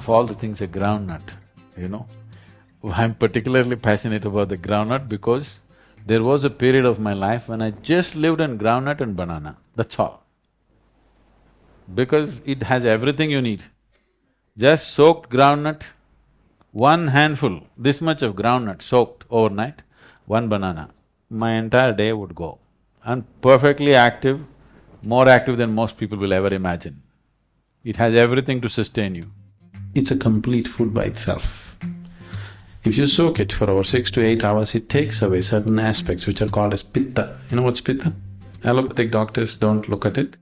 of all the things a groundnut, you know. I'm particularly passionate about the groundnut because there was a period of my life when I just lived on groundnut and banana, that's all. Because it has everything you need. Just soaked groundnut, one handful, this much of groundnut soaked overnight, one banana, my entire day would go. I'm perfectly active, more active than most people will ever imagine. It has everything to sustain you. It's a complete food by itself. If you soak it for over 6 to 8 hours, it takes away certain aspects which are called as pitta. You know what's pitta? Allopathic doctors don't look at it.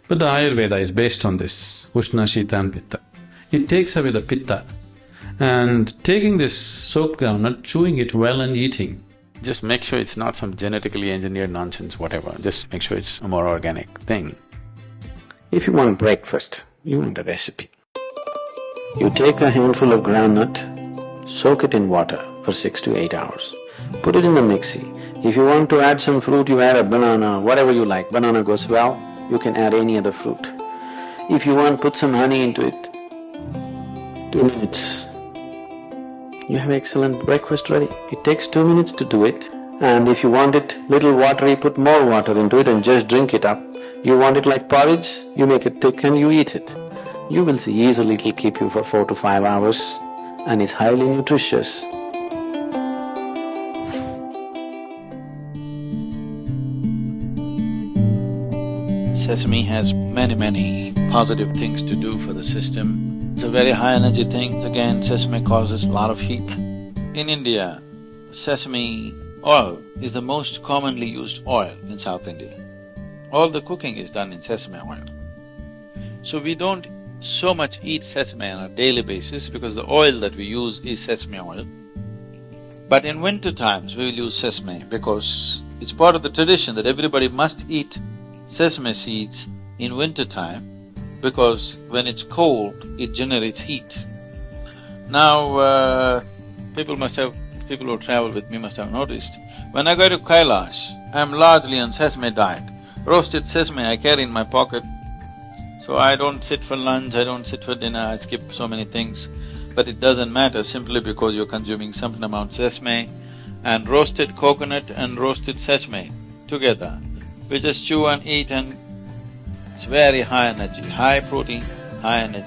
But the Ayurveda is based on this, Ushna, Shita and Pitta. It takes away the pitta. And taking this soaked groundnut, chewing it well and eating. Just make sure it's not some genetically engineered nonsense, whatever, just make sure it's a more organic thing. If you want breakfast, you want a recipe. You take a handful of groundnut, soak it in water for 6 to 8 hours. Put it in the mixie. If you want to add some fruit, you add a banana, whatever you like. Banana goes well, you can add any other fruit. If you want, put some honey into it. 2 minutes. You have excellent breakfast ready. It takes 2 minutes to do it. And if you want it little watery, put more water into it and just drink it up. You want it like porridge, you make it thick and you eat it. You will see easily it'll keep you for 4 to 5 hours and it's highly nutritious. Sesame has many positive things to do for the system. It's a very high energy thing. Again, sesame causes a lot of heat. In India, sesame oil is the most commonly used oil in South India. All the cooking is done in sesame oil. So we don't so much eat sesame on a daily basis because the oil that we use is sesame oil. But in winter times, we will use sesame because it's part of the tradition that everybody must eat sesame seeds in winter time because when it's cold, it generates heat. Now, people who travel with me must have noticed, when I go to Kailash, I'm largely on sesame diet. Roasted sesame I carry in my pocket, so I don't sit for lunch, I don't sit for dinner, I skip so many things. But it doesn't matter simply because you're consuming some amount of sesame and roasted coconut and roasted sesame together. We just chew and eat and it's very high energy, high protein, high energy.